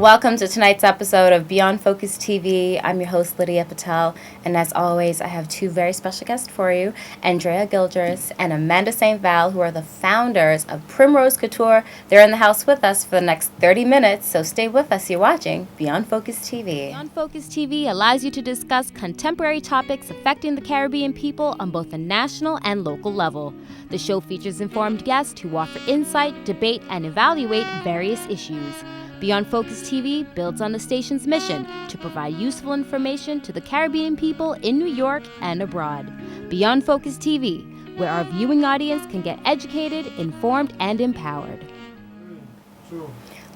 welcome to tonight's episode of Beyond Focus TV. I'm your host, Lydia Patel, and as always, I have two very special guests for you, Andrea Gilgers and Amanda St. Val, who are the founders of Primrose Couture. They're in the house with us for the next 30 minutes, so stay with us. You're watching Beyond Focus TV. Beyond Focus TV allows you to discuss contemporary topics affecting the Caribbean people on both a national and local level. The show features informed guests who offer insight, debate, and evaluate various issues. Beyond Focus TV builds on the station's mission to provide useful information to the Caribbean people in New York and abroad. Beyond Focus TV, where our viewing audience can get educated, informed, and empowered.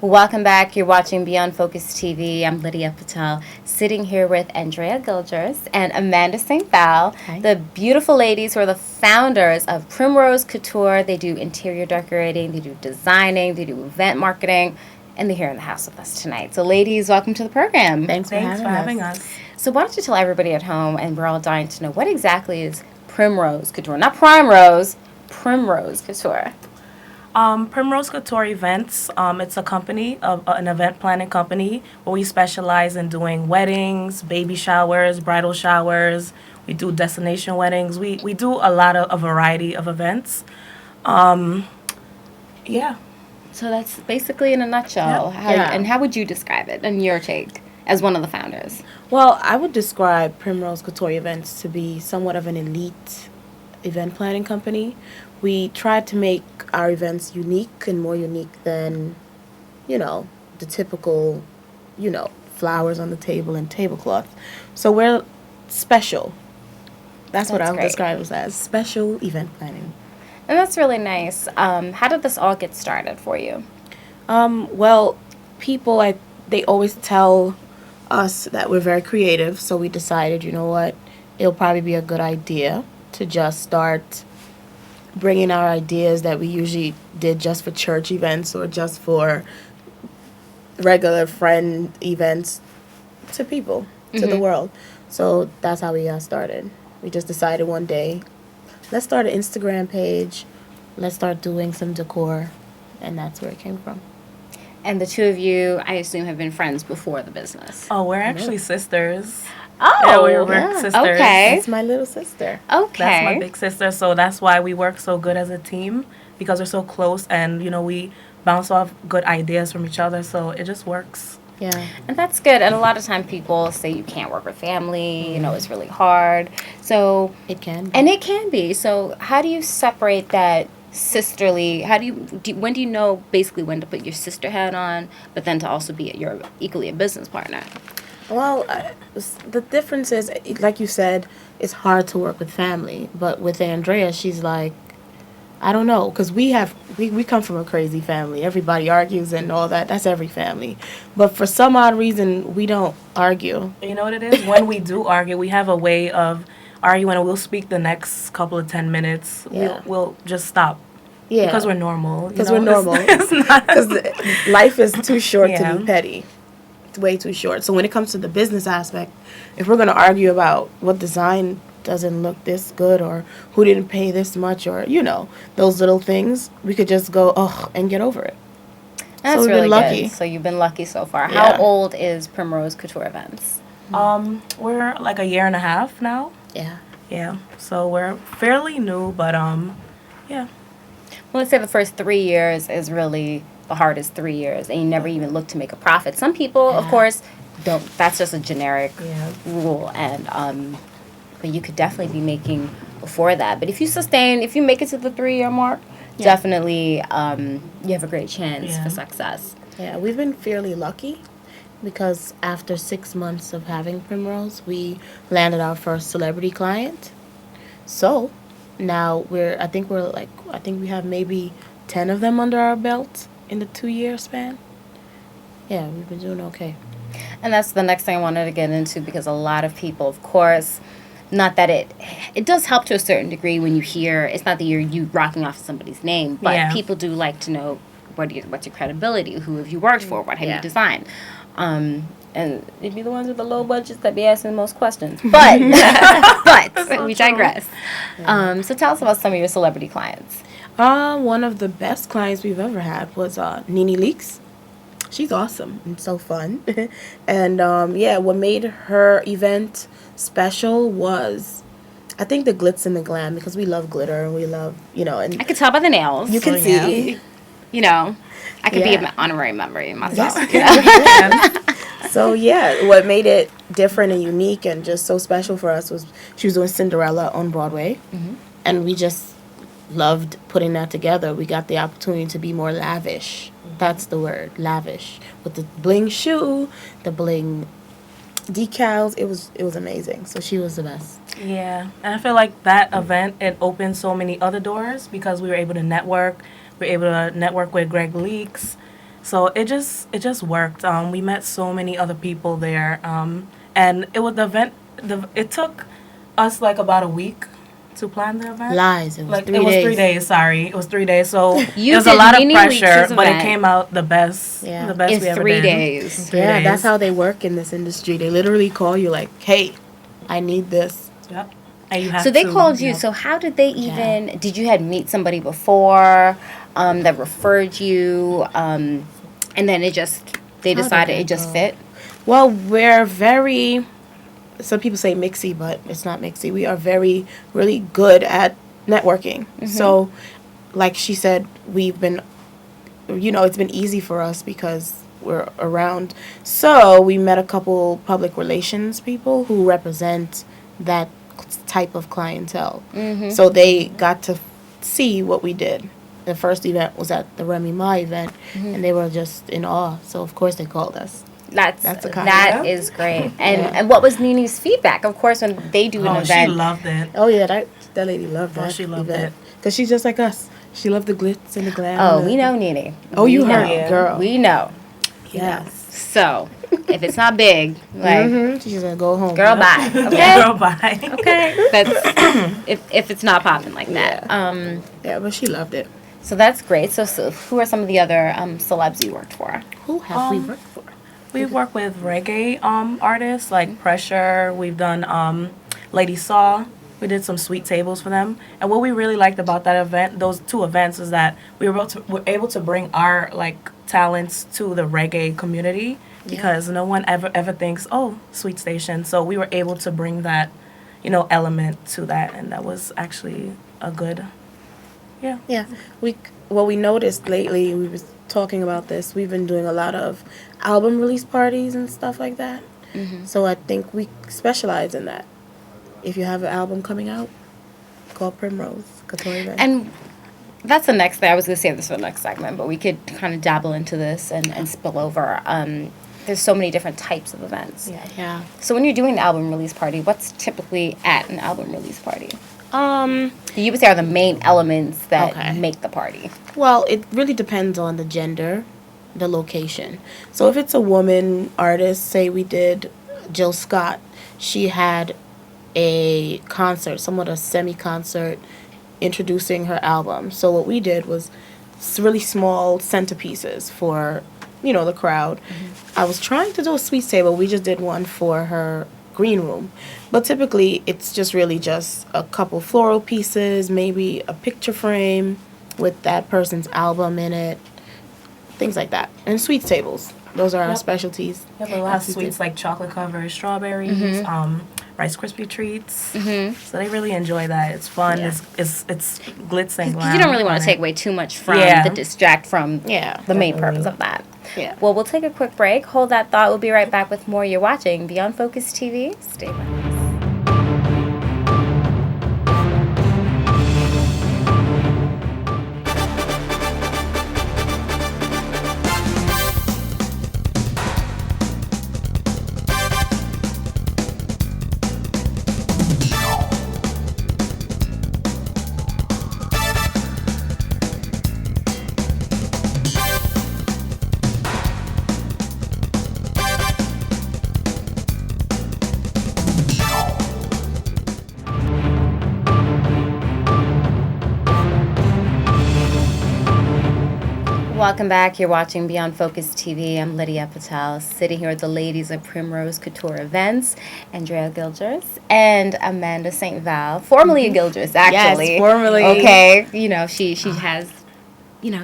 Welcome back. You're watching Beyond Focus TV. I'm Lydia Patel, sitting here with Andrea Gilgers and Amanda St. Val, the beautiful ladies who are the founders of Primrose Couture. They do interior decorating, they do designing, they do event marketing, and they're here in the house with us tonight. So, ladies, welcome to the program. Thanks for having us. So, why don't you tell everybody at home, and we're all dying to know, what exactly is Primrose Couture? Not Primrose, Primrose Couture. Primrose Couture Events, it's a company, an event planning company, where we specialize in doing weddings, baby showers, bridal showers. We do destination weddings. We do a variety of events. Yeah. So that's basically in a nutshell. Yep. And how would you describe it in your take as one of the founders? Well, I would describe Primrose Couture Events to be somewhat of an elite event planning company. We try to make our events unique and more unique than, the typical, flowers on the table and tablecloth. So we're special. That's what I would describe us as, special event planning. And that's really nice. How did this all get started for you? Well, people, they always tell us that we're very creative, so we decided, you know what, it'll probably be a good idea to just start bringing our ideas that we usually did just for church events or just for regular friend events to people, to the world. So that's how we got started. We just decided one day, let's start an Instagram page, let's start doing some decor, and that's where it came from. And the two of you, I assume, have been friends before the business. Oh, we're actually sisters. Oh, yeah, we're sisters. Okay. That's my little sister. Okay. That's my big sister, so that's why we work so good as a team, because we're so close and, we bounce off good ideas from each other, so it just works. Yeah. And that's good. And a lot of time people say you can't work with family, it's really hard. So It can be. And it can be. So how do you separate that sisterly? When do you know basically when to put your sister hat on, but then to also be equally a business partner? Well, the difference is, like you said, it's hard to work with family. But with Andrea, she's like, I don't know, because we come from a crazy family. Everybody argues and all that. That's every family. But for some odd reason, we don't argue. You know what it is? When we do argue, we have a way of arguing, and we'll speak the next couple of 10 minutes. Yeah. We'll just stop. Yeah. Because we're normal. Because we're normal. It's not... Because life is too short Yeah. to be petty. It's way too short. So when it comes to the business aspect, if we're going to argue about what design doesn't look this good or who didn't pay this much or, those little things, we could just go, and get over it. That's so we've really been lucky. good. So you've been lucky so far. Yeah. How old is Primrose Couture Events? We're like a year and a half now. Yeah. Yeah. So we're fairly new, but yeah. Well, let's say the first 3 years is really the hardest 3 years, and you never even look to make a profit. Some people, of course, don't. That's just a generic rule, and but you could definitely be making before that. But if you make it to the 3-year mark, definitely you have a great chance for success. Yeah, we've been fairly lucky because after 6 months of having Primrose, we landed our first celebrity client. So now I think we have maybe 10 of them under our belt in the 2-year span. Yeah, we've been doing okay. And that's the next thing I wanted to get into, because a lot of people, of course, not that it does help to a certain degree when you hear, it's not that you rocking off somebody's name, but people do like to know what's your credibility, who have you worked for, what have you designed. And it'd be the ones with the low budgets that be asking the most questions. But we digress. So tell us about some of your celebrity clients. One of the best clients we've ever had was Nene Leakes. she's awesome and so fun. And yeah, what made her event special was, I think, the glitz and the glam, because we love glitter and we love, and I could tell by the nails. you can see. You know, I could be Yeah. an honorary member myself. Yes. So yeah, what made it different and unique and just so special for us was she was doing Cinderella on Broadway, and we just loved putting that together. We got the opportunity to be more lavish. That's the word, lavish, with the bling shoe, the bling decals. It was amazing. So she was the best. Yeah, and I feel like that event, it opened so many other doors because we were able to network. We were able to network with Greg Leaks. So it just worked. We met so many other people there, and it was the event. It took us like about a week to plan the event. Lies. It was Like 3 it was days. 3 days. Sorry, it was 3 days. So You there was a did lot of Nene pressure, Leakes' but it event. came out the best. Yeah. The best In we ever 3 did. days. In 3 Yeah, days. that's how they work in this industry. They literally call you like, "Hey, I need this." Yep. And you have So they to, called you. know, So how did they even? Did you had meet somebody before that referred you, and then they did decided that it just go? fit? Well, we're very, some people say mixy, but it's not mixy. We are really good at networking. So, like she said, we've been, it's been easy for us because we're around. So, we met a couple public relations people who represent that type of clientele. So, they got to see what we did. The first event was at the Remy Ma event, and they were just in awe. So, of course, they called us. That's a that compliment. is great. And what was Nene's feedback? Of course, when they do an Oh, event, she loved it. Oh yeah, that lady loved that. she loved event. it. Because she's just like us. She loved the glitz and the glam. oh, and we the- know Nene. Oh, you We heard, know. girl. We know. Yes. So if it's not big, like She's gonna go home. girl, bye. Okay. Girl, bye. Okay. That's if it's not popping like that. Yeah, but she loved it. So that's great. So who are some of the other celebs you worked for? Who have we worked for? We've worked with reggae artists like Pressure. We've done Lady Saw. We did some sweet tables for them. And what we really liked about that event, those two events, is that we were able to bring our like talents to the reggae community because no one ever thinks, oh, Sweet Station. So we were able to bring that, element to that, and that was actually a good. Yeah. Yeah, we noticed lately. We was talking about this. We've been doing a lot of album release parties and stuff like that. So I think we specialize in that. If you have an album coming out, call Primrose Couture Event. And that's the next thing. I was going to say this for the next segment, but we could kind of dabble into this and spill over. There's so many different types of events. Yeah. So when you're doing an album release party, what's typically at an album release party? You would say are the main elements that Okay. make the party. Well, it really depends on the gender, the location. So if it's a woman artist, say we did Jill Scott, she had a concert, somewhat a semi-concert, introducing her album. So what we did was really small centerpieces for, the crowd. I was trying to do a sweets table. We just did one for her green room. But typically, it's just really just a couple floral pieces, maybe a picture frame with that person's album in it, things like that. And sweets tables. Those are our Yep. specialties. Yep, a lot of sweets like chocolate covered strawberries, Rice Krispie treats. So they really enjoy that. It's fun. Yeah. It's glitz and glam. You don't really want on to it. take away too much from Yeah. the distract from Yeah, the main definitely. purpose of that. Yeah. Well, we'll take a quick break. Hold that thought. We'll be right back with more. You're watching Beyond Focus TV. Stay with us. Welcome back. You're watching Beyond Focus TV. I'm Lydia Patel, sitting here with the ladies of Primrose Couture Events, Andrea Gilgers and Amanda St. Val, formerly a Gilgers, actually. Yes, formerly. Okay, she has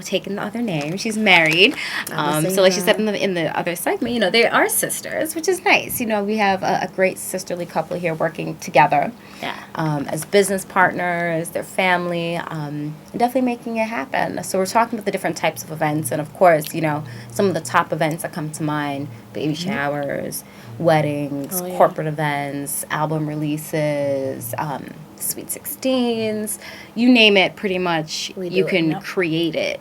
taking the other name. She's married. So like she said in the other segment, they are sisters, which is nice. We have a great sisterly couple here working together. Yeah. As business partners, their family, definitely making it happen. So we're talking about the different types of events, and of course, some of the top events that come to mind: baby showers, weddings, corporate events, album releases, Sweet 16s, you name it, pretty much you can create it.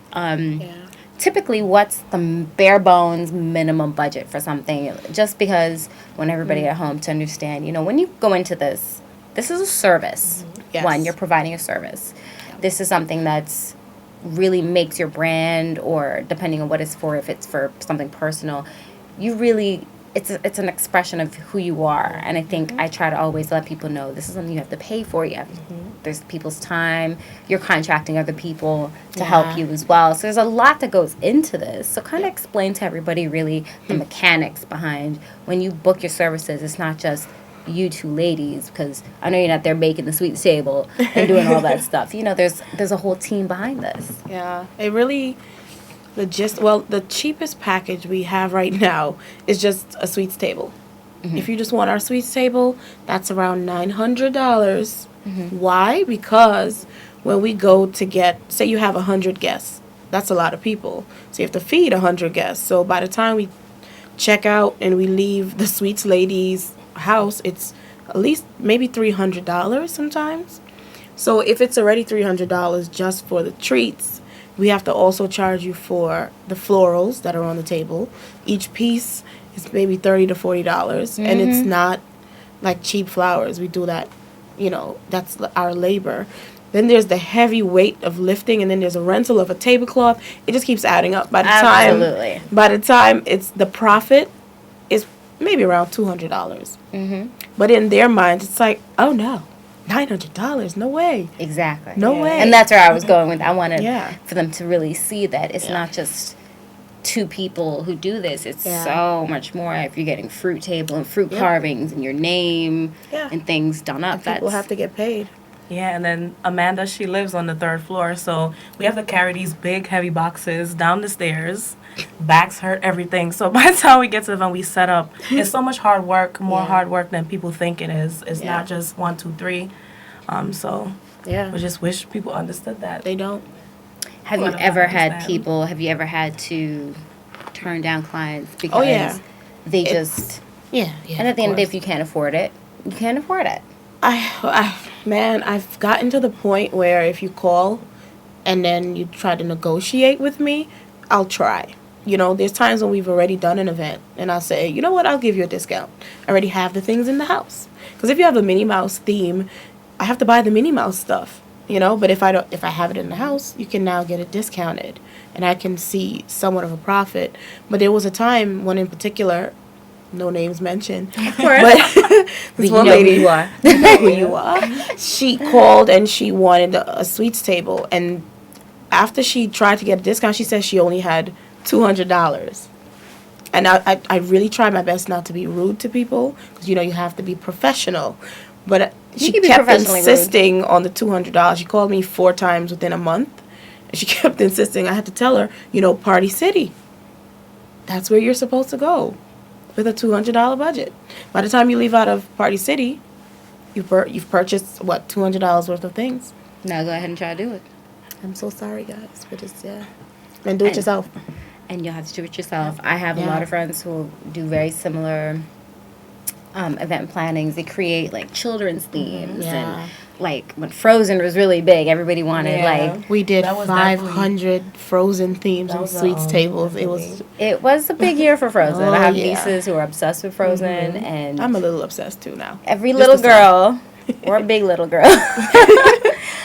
Typically, what's the bare bones minimum budget for something? Just because when everybody at home to understand, when you go into this is a service. Yes. One, you're providing a service. This is something that's really makes your brand, or depending on what it's for, if it's for something personal, it's an expression of who you are. And I think I try to always let people know this is something you have to pay for. There's people's time. You're contracting other people to help you as well. So there's a lot that goes into this. So kind of explain to everybody really the mechanics behind when you book your services. It's not just you two ladies, because I know you're not there making the sweet table and doing all that stuff. There's a whole team behind this. Yeah, it really... the cheapest package we have right now is just a sweets table. If you just want our sweets table, that's around $900. Why? Because when we go to say you have 100 guests, that's a lot of people. So you have to feed 100 guests. So by the time we check out and we leave the sweets lady's house, it's at least maybe $300 sometimes. So if it's already $300 just for the treats, we have to also charge you for the florals that are on the table. Each piece is maybe $30 to $40, and it's not like cheap flowers. We do that, that's our labor. Then there's the heavy weight of lifting, and then there's a rental of a tablecloth. It just keeps adding up. By the time it's the profit is maybe around $200. But in their minds, it's like, oh no. $900? No way. Exactly. No way. And that's where I was going with. I wanted for them to really see that it's not just two people who do this. It's so much more. If you're getting fruit table and fruit carvings and your name and things done up, people have to get paid. Yeah, and then Amanda, she lives on the 3rd floor, so we have to carry these big, heavy boxes down the stairs. Backs hurt, everything. So by the time we get to the event, we set up. It's so much hard work, more hard work than people think it is. It's not just 1, 2, 3. So we just wish people understood that. They don't. Have you ever had to turn down clients because they just... Yeah. And at the end of the day, if you can't afford it, you can't afford it. I've gotten to the point where if you call and then you try to negotiate with me, I'll try. There's times when we've already done an event and I'll say, you know what, I'll give you a discount. I already have the things in the house. Because if you have a Minnie Mouse theme, I have to buy the Minnie Mouse stuff, But if I have it in the house, you can now get it discounted, and I can see somewhat of a profit. But there was a time, one in particular, no names mentioned, of course, but this one lady, who you are. You know who you are. She called and she wanted a sweets table, and after she tried to get a discount, she said she only had $200. And I really try my best not to be rude to people, because you have to be professional. But she kept insisting on the $200. She called me 4 times within a month. And she kept insisting. I had to tell her, Party City. That's where you're supposed to go with a $200 budget. By the time you leave out of Party City, you've purchased, $200 worth of things. Now go ahead and try to do it. I'm so sorry, guys. But it's, And do it yourself. And you'll have to do it yourself. I have a lot of friends who do very similar event plannings. They create children's themes and when Frozen was really big, everybody wanted we did 500 Frozen themes and sweets tables. It was a big year for Frozen. I have nieces who are obsessed with Frozen, and I'm a little obsessed too now. Every little girl or a big little girl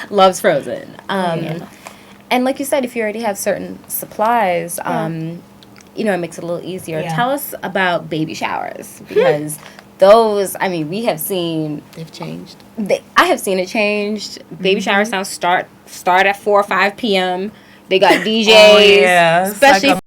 loves Frozen. And like you said, if you already have certain supplies, it makes it a little easier. Yeah. Tell us about baby showers, because those, we have seen... They've changed. I have seen it changed. Baby showers now start at 4 or 5 p.m. They got DJs. Oh, yeah. Especially